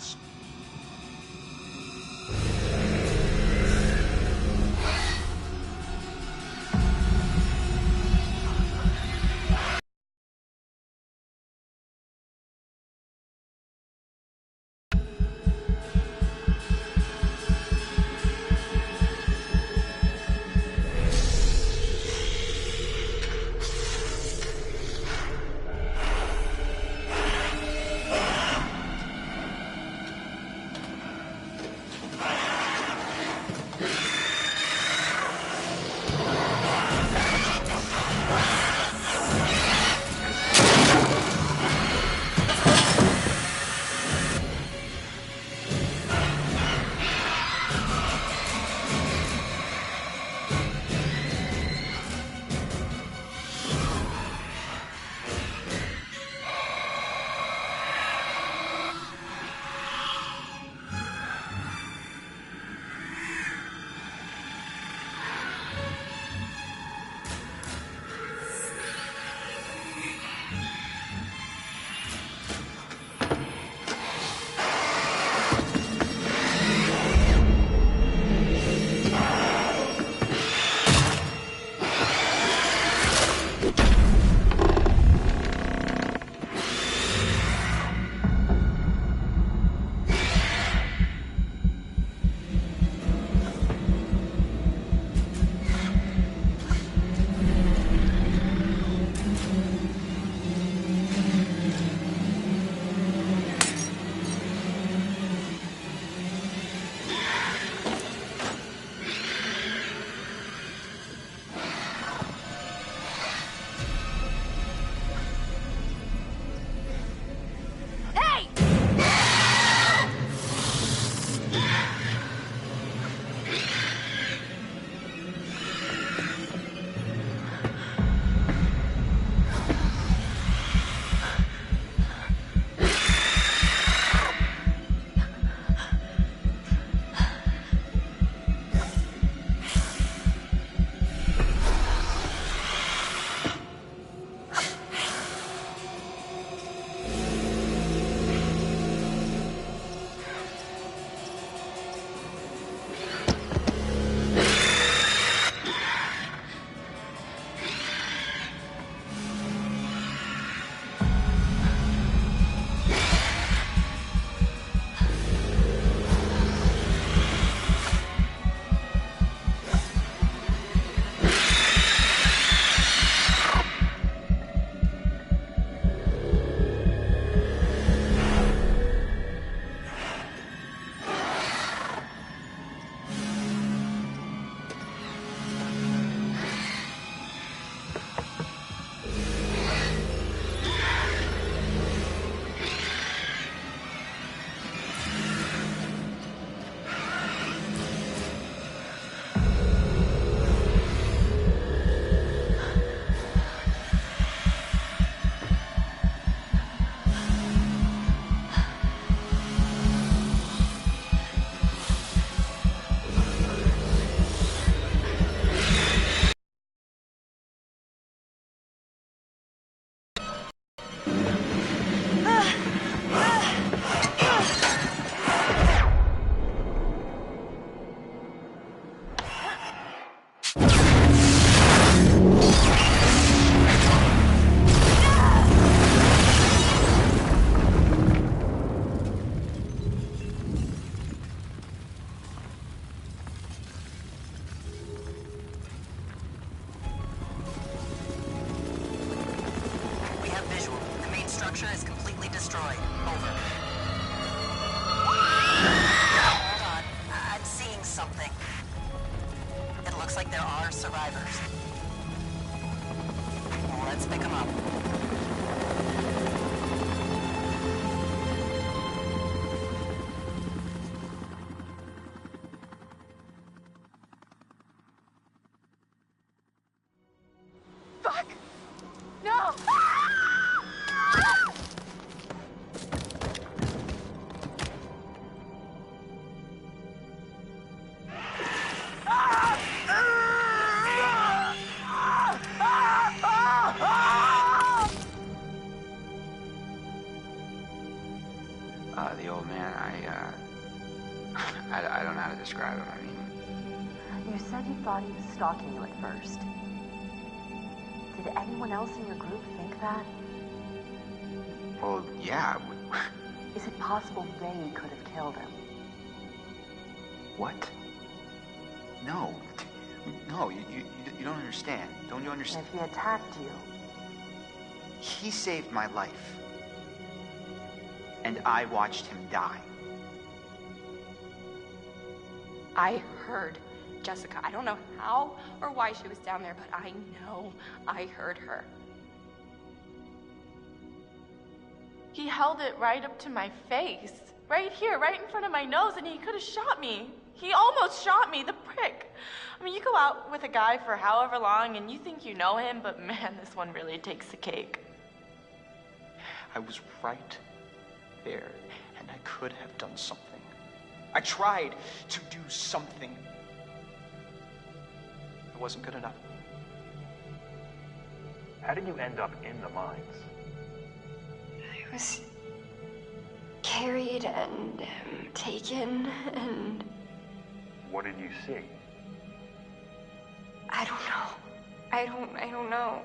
clothes. structure is completely destroyed. Over. Hold on. I'm seeing something. It looks like there are survivors. Let's pick them up. Fuck! No! The old Oh, man, I don't know how to describe him. I mean... You said you thought he was stalking you at first. Did anyone else in your group think that? Well, yeah. Is it possible they could have killed him? What? No. No, you don't understand. Don't you understand? And if he attacked you? He saved my life. And I watched him die. I heard Jessica. I don't know how or why she was down there, but I know I heard her. He held it right up to my face. Right here, right in front of my nose, and he could have shot me. He almost shot me, the prick. I mean, you go out with a guy for however long and you think you know him, but man, this one really takes the cake. I was right there, and I could have done something. I tried to do something. It wasn't good enough. How did you end up in the mines? I was carried and taken, and... What did you see? I don't know. I don't know.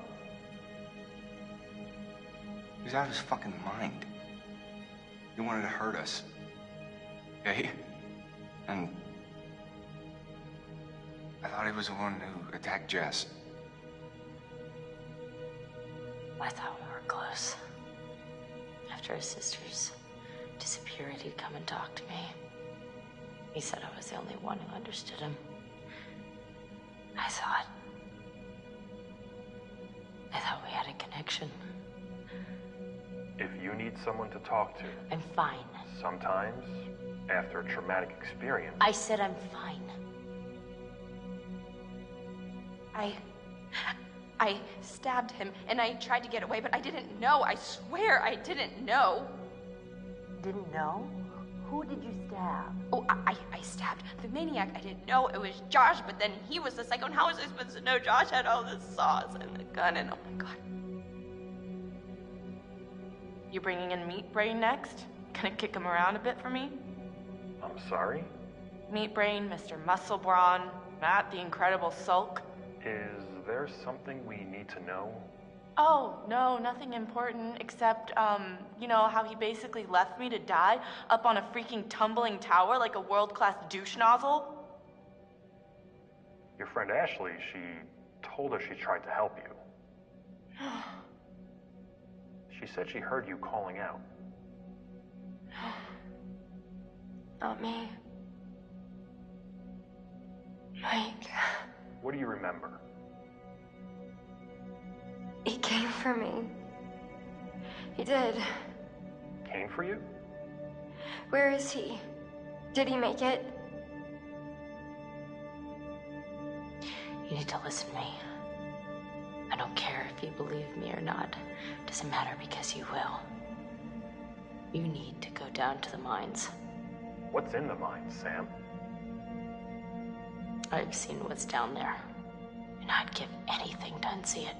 He was out of his fucking mind. He wanted to hurt us. Okay? And... I thought he was the one who attacked Jess. I thought we were close. After his sisters disappeared, he'd come and talk to me. He said I was the only one who understood him. I thought we had a connection. If you need someone to talk to, I'm fine. sometimes, after a traumatic experience... I said I'm fine. I stabbed him, and I tried to get away, but I didn't know. I swear I didn't know. Didn't know? Who did you stab? Oh, I stabbed the maniac. I didn't know it was Josh, but then he was the psycho, and how was I supposed to know Josh had all the saws and the gun, and oh my god. You bringing in Meat Brain next? Gonna kick him around a bit for me? I'm sorry? Meat Brain, Mr. Muscle Brawn, Matt the Incredible Sulk. Is there something we need to know? Oh, no, nothing important, except, you know, how he basically left me to die up on a freaking tumbling tower like a world-class douche nozzle? Your friend Ashley, she told us she tried to help you. She said she heard you calling out. Not me. Mike. What do you remember? He came for me. He did. Came for you? Where is he? Did he make it? You need to listen to me. I don't care if you believe me or not. Doesn't matter because you will. You need to go down to the mines. What's in the mines, Sam? I've seen what's down there, and I'd give anything to unsee it.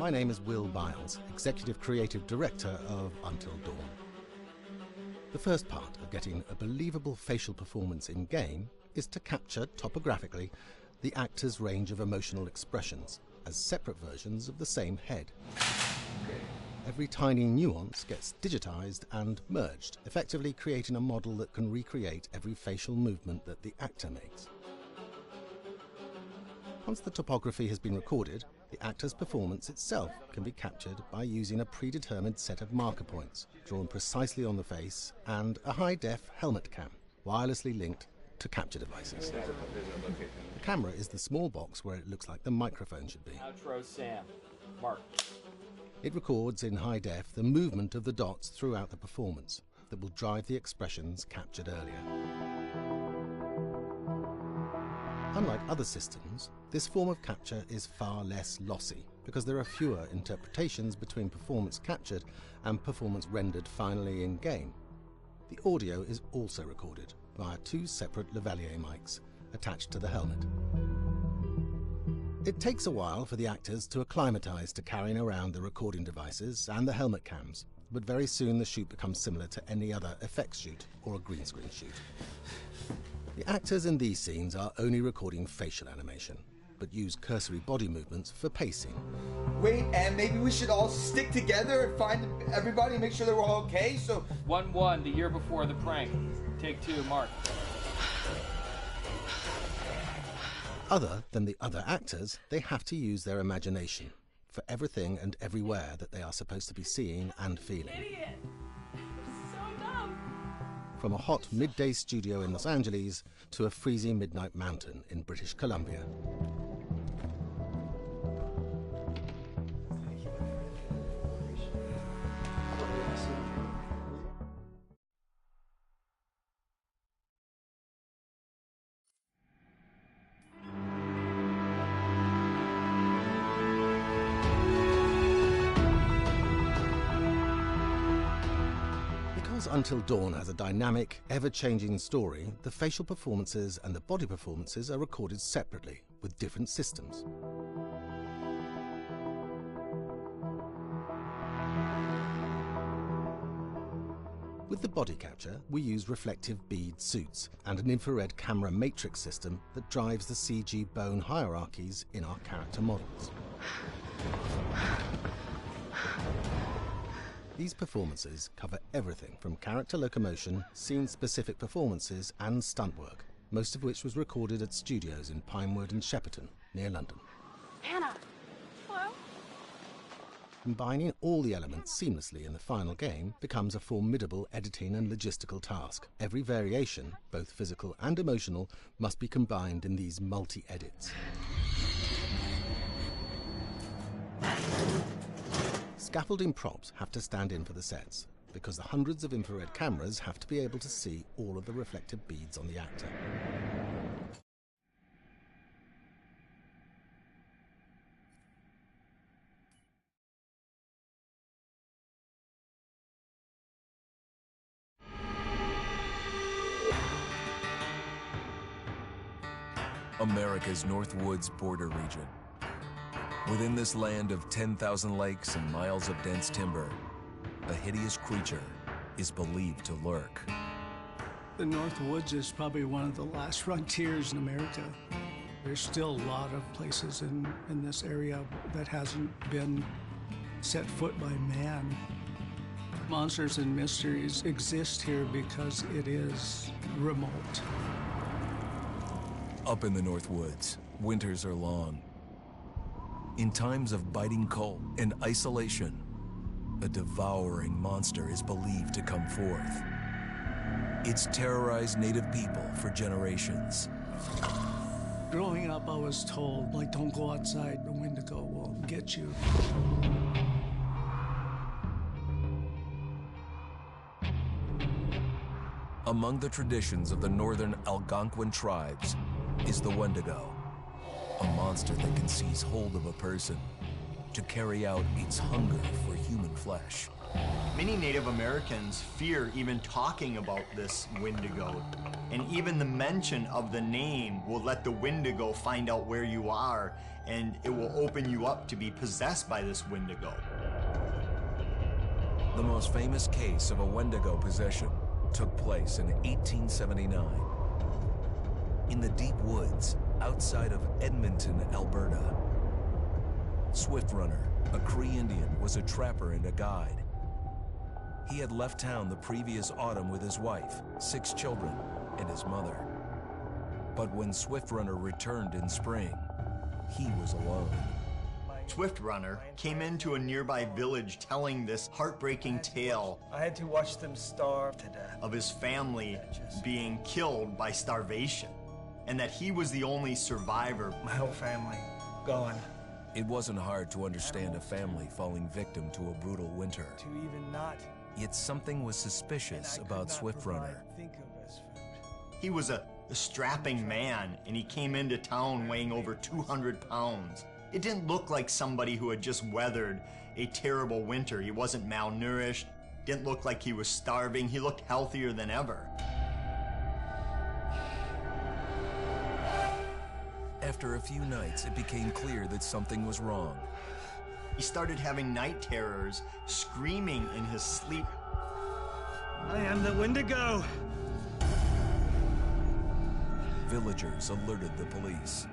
My name is Will Biles, Executive Creative Director of Until Dawn. The first part of getting a believable facial performance in-game is to capture, topographically, the actor's range of emotional expressions as separate versions of the same head. Every tiny nuance gets digitized and merged, effectively creating a model that can recreate every facial movement that the actor makes. Once the topography has been recorded, the actor's performance itself can be captured by using a predetermined set of marker points, drawn precisely on the face, and a high-def helmet cam, wirelessly linked to capture devices. The camera is the small box where it looks like the microphone should be. Outro Sam. Mark. It records in high def the movement of the dots throughout the performance that will drive the expressions captured earlier. Unlike other systems, this form of capture is far less lossy because there are fewer interpretations between performance captured and performance rendered finally in-game. The audio is also recorded via two separate lavalier mics attached to the helmet. It takes a while for the actors to acclimatise to carrying around the recording devices and the helmet cams, but very soon the shoot becomes similar to any other effects shoot or a green screen shoot. The actors in these scenes are only recording facial animation, but use cursory body movements for pacing. Wait, and maybe we should all stick together and find everybody and make sure that we're all okay, so... 1-1, the year before the prank. Take 2, Mark. Other than the other actors, they have to use their imagination for everything and everywhere that they are supposed to be seeing and feeling. Idiot! So dumb! From a hot midday studio in Los Angeles to a freezing midnight mountain in British Columbia. Until Dawn has a dynamic, ever-changing story, the facial performances and the body performances are recorded separately, with different systems. With the body capture, we use reflective bead suits and an infrared camera matrix system that drives the CG bone hierarchies in our character models. These performances cover everything from character locomotion, scene-specific performances and stunt work, most of which was recorded at studios in Pinewood and Shepperton, near London. Hannah! Hello? Combining all the elements seamlessly in the final game becomes a formidable editing and logistical task. Every variation, both physical and emotional, must be combined in these multi-edits. Scaffolding props have to stand in for the sets, because the hundreds of infrared cameras have to be able to see all of the reflective beads on the actor. America's North Woods border region. Within this land of 10,000 lakes and miles of dense timber, a hideous creature is believed to lurk. The North Woods is probably one of the last frontiers in America. There's still a lot of places in this area that hasn't been set foot by man. Monsters and mysteries exist here because it is remote. Up in the North Woods, winters are long. In times of biting cold and isolation, a devouring monster is believed to come forth. It's terrorized native people for generations. Growing up, I was told, like, don't go outside, the Wendigo will get you. Among the traditions of the northern Algonquin tribes is the Wendigo, a monster that can seize hold of a person to carry out its hunger for human flesh. Many Native Americans fear even talking about this Wendigo, and even the mention of the name will let the Wendigo find out where you are, and it will open you up to be possessed by this Wendigo. The most famous case of a Wendigo possession took place in 1879. In the deep woods outside of Edmonton, Alberta. Swift Runner, a Cree Indian, was a trapper and a guide. He had left town the previous autumn with his wife, 6 children, and his mother. But when Swift Runner returned in spring, he was alone. Swift Runner came into a nearby village telling this heartbreaking tale. I had to watch them starve to death. Of his family being killed by starvation, and that he was the only survivor. My whole family gone. It wasn't hard to understand a family falling victim to a brutal winter. To even not. Yet something was suspicious about Swift Runner. He was a strapping man, and he came into town weighing over 200 pounds. It didn't look like somebody who had just weathered a terrible winter. He wasn't malnourished, didn't look like he was starving. He looked healthier than ever. After a few nights, it became clear that something was wrong. He started having night terrors, screaming in his sleep. I am the Wendigo! Villagers alerted the police.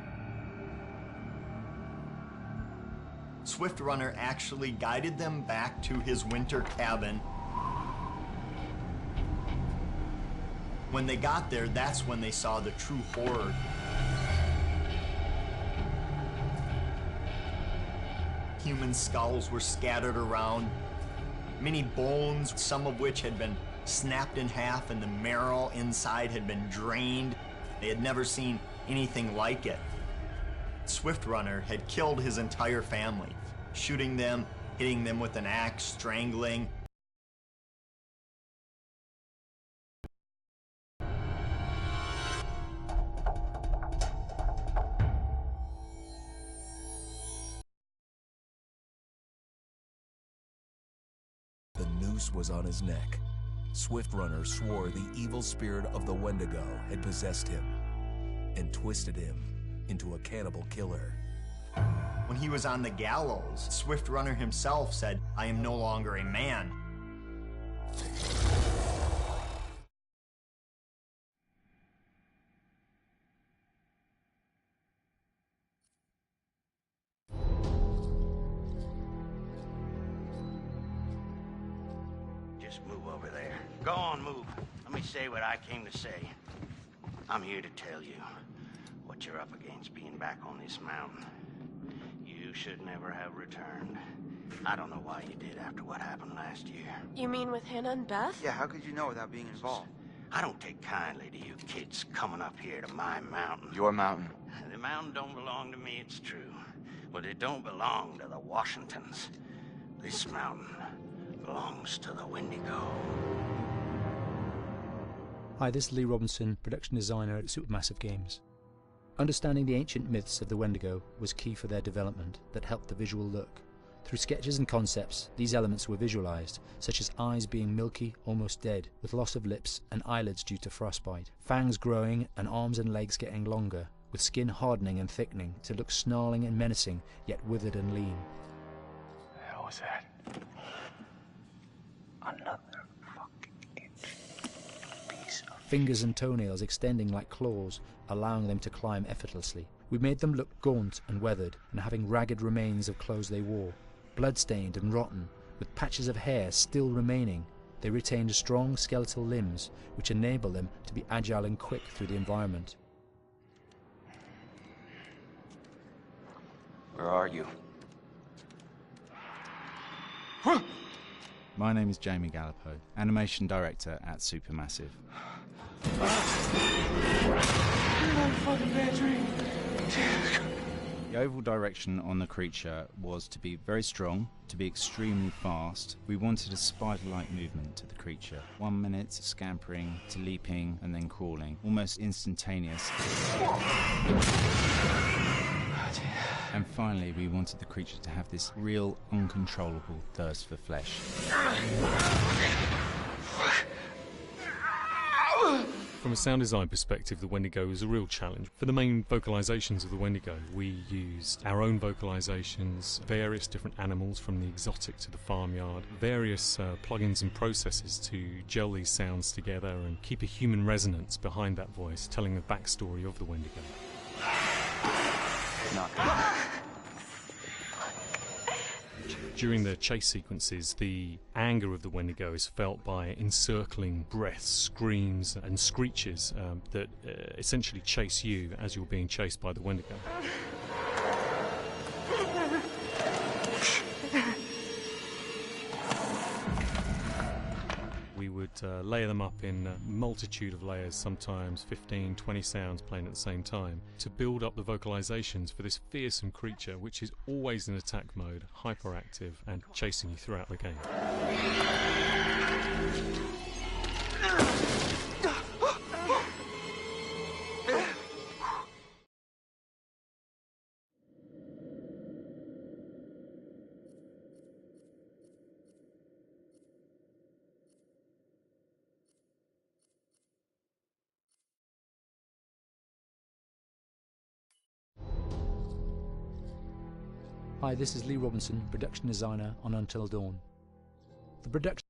Swift Runner actually guided them back to his winter cabin. When they got there, that's when they saw the true horror. Human skulls were scattered around, many bones, some of which had been snapped in half, and the marrow inside had been drained. They had never seen anything like it. Swift Runner had killed his entire family, shooting them, hitting them with an axe, strangling. The noose was on his neck. Swift Runner swore the evil spirit of the Wendigo had possessed him and twisted him into a cannibal killer. When he was on the gallows, Swift Runner himself said, "I am no longer a man." Just move over there. Go on, move. Let me say what I came to say. I'm here to tell you what you're up against being back on this mountain. You should never have returned. I don't know why you did after what happened last year. You mean with Hannah and Beth? Yeah, how could you know without being involved? I don't take kindly to you kids coming up here to my mountain. Your mountain. The mountain don't belong to me, it's true. But it don't belong to the Washingtons. This mountain belongs to the Wendigo. Hi, this is Lee Robinson, production designer at Supermassive Games. Understanding the ancient myths of the Wendigo was key for their development that helped the visual look. Through sketches and concepts, these elements were visualized, such as eyes being milky, almost dead, with loss of lips and eyelids due to frostbite, fangs growing and arms and legs getting longer, with skin hardening and thickening to look snarling and menacing, yet withered and lean. What the hell was that? Another fucking piece of... Fingers and toenails extending like claws, allowing them to climb effortlessly. We made them look gaunt and weathered, and having ragged remains of clothes they wore. Blood-stained and rotten, with patches of hair still remaining, they retained strong skeletal limbs, which enable them to be agile and quick through the environment. Where are you? My name is Jamie Gallipo, animation director at Supermassive. The overall direction on the creature was to be very strong, to be extremely fast. We wanted a spider-like movement to the creature. 1 minute scampering to leaping and then crawling, almost instantaneous. And finally, we wanted the creature to have this real, uncontrollable thirst for flesh. From a sound design perspective, the Wendigo is a real challenge. For the main vocalizations of the Wendigo, we used our own vocalizations, various different animals from the exotic to the farmyard, various plugins and processes to gel these sounds together and keep a human resonance behind that voice, telling the backstory of the Wendigo. During the chase sequences, the anger of the Wendigo is felt by encircling breaths, screams and screeches that essentially chase you as you're being chased by the Wendigo. We would layer them up in a multitude of layers, sometimes 15, 20 sounds playing at the same time, to build up the vocalizations for this fearsome creature which is always in attack mode, hyperactive and chasing you throughout the game. Hi, this is Lee Robinson, production designer on Until Dawn. The production